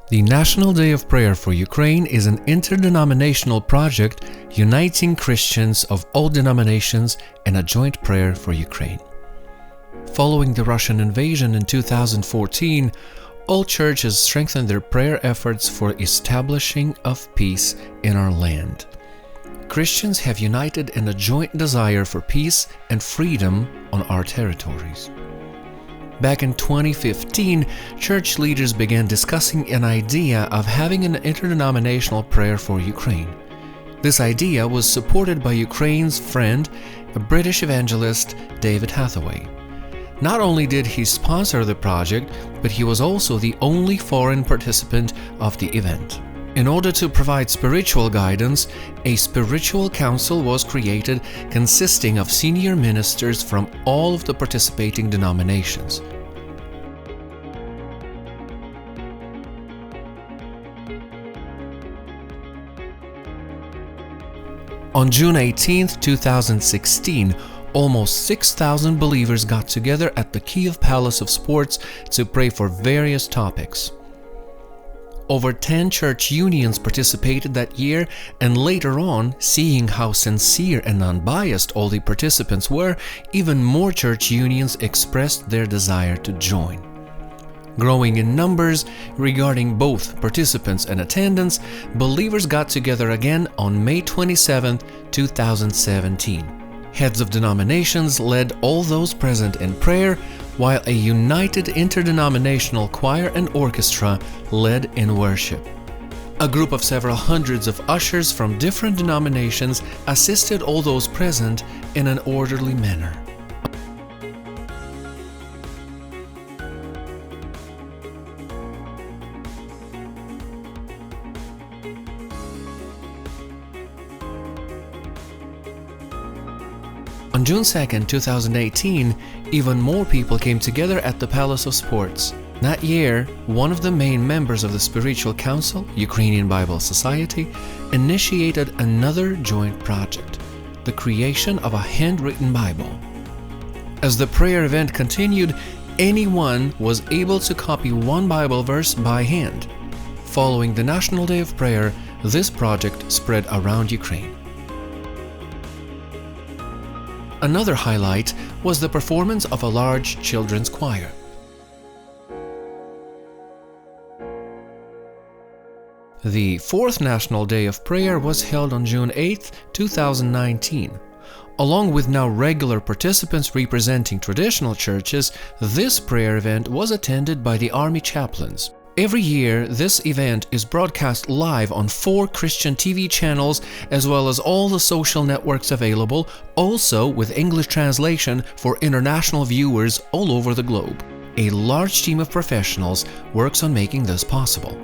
The National Day of Prayer for Ukraine is an interdenominational project uniting Christians of all denominations in a joint prayer for Ukraine. Following the Russian invasion in 2014, all churches strengthened their prayer efforts for establishing of peace in our land. Christians have united in a joint desire for peace and freedom on our territories. Back in 2015, church leaders began discussing an idea of having an interdenominational prayer for Ukraine. This idea was supported by Ukraine's friend, a British evangelist, David Hathaway. Not only did he sponsor the project, but he was also the only foreign participant of the event. In order to provide spiritual guidance, a spiritual council was created consisting of senior ministers from all of the participating denominations. On June 18, 2016, almost 6,000 believers got together at the Kyiv Palace of Sports to pray for various topics. Over 10 church unions participated that year, and later on, seeing how sincere and unbiased all the participants were, even more church unions expressed their desire to join. Growing in numbers, regarding both participants and attendance, believers got together again on May 27, 2017. Heads of denominations led all those present in prayer, while a united interdenominational choir and orchestra led in worship. A group of several hundreds of ushers from different denominations assisted all those present in an orderly manner. On June 2, 2018, even more people came together at the Palace of Sports. That year, one of the main members of the Spiritual Council, Ukrainian Bible Society, initiated another joint project, the creation of a handwritten Bible. As the prayer event continued, anyone was able to copy one Bible verse by hand. Following the National Day of Prayer, this project spread around Ukraine. Another highlight was the performance of a large children's choir. The fourth National Day of Prayer was held on June 8, 2019. Along with now regular participants representing traditional churches, this prayer event was attended by the Army chaplains. Every year, this event is broadcast live on 4 Christian TV channels as well as all the social networks available, also with English translation for international viewers all over the globe. A large team of professionals works on making this possible.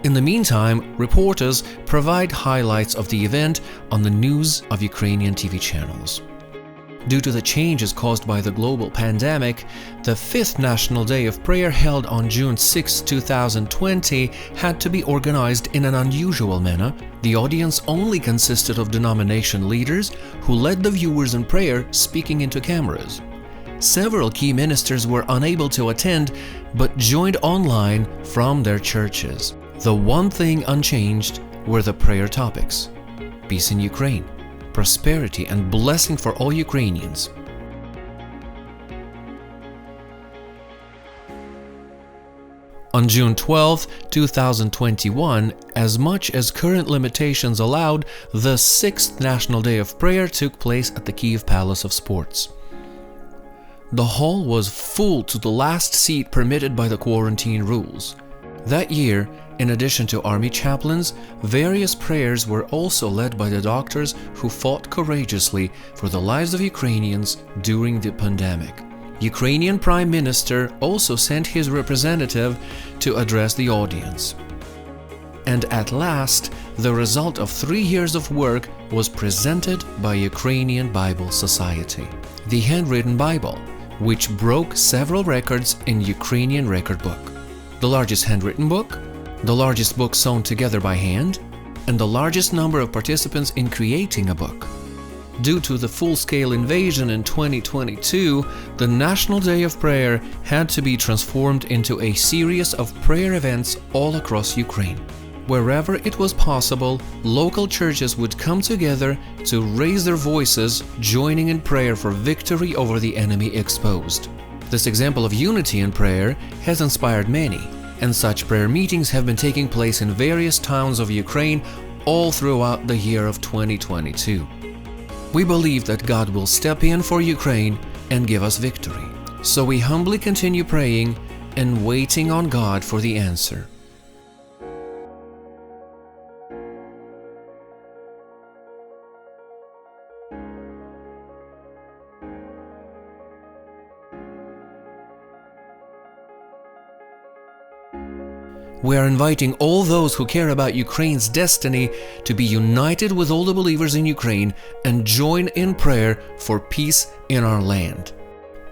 In the meantime, reporters provide highlights of the event on the news of Ukrainian TV channels. Due to the changes caused by the global pandemic, the 5th National Day of Prayer held on June 6, 2020 had to be organized in an unusual manner. The audience only consisted of denomination leaders who led the viewers in prayer, speaking into cameras. Several key ministers were unable to attend but joined online from their churches. The one thing unchanged were the prayer topics: peace in Ukraine, prosperity and blessing for all Ukrainians. On June 12, 2021, as much as current limitations allowed, the 6th National Day of Prayer took place at the Kyiv Palace of Sports. The hall was full to the last seat permitted by the quarantine rules. That year, in addition to army chaplains, various prayers were also led by the doctors who fought courageously for the lives of Ukrainians during the pandemic. Ukrainian Prime Minister also sent his representative to address the audience. And at last, the result of 3 years of work was presented by Ukrainian Bible Society, the handwritten Bible, which broke several records in Ukrainian record book. The largest handwritten book, the largest book sewn together by hand, and the largest number of participants in creating a book. Due to the full-scale invasion in 2022, the National Day of Prayer had to be transformed into a series of prayer events all across Ukraine. Wherever it was possible, local churches would come together to raise their voices, joining in prayer for victory over the enemy exposed. This example of unity in prayer has inspired many, and such prayer meetings have been taking place in various towns of Ukraine all throughout the year of 2022. We believe that God will step in for Ukraine and give us victory. So we humbly continue praying and waiting on God for the answer. We are inviting all those who care about Ukraine's destiny to be united with all the believers in Ukraine and join in prayer for peace in our land.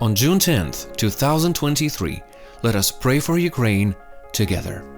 On June 10th, 2023, let us pray for Ukraine together.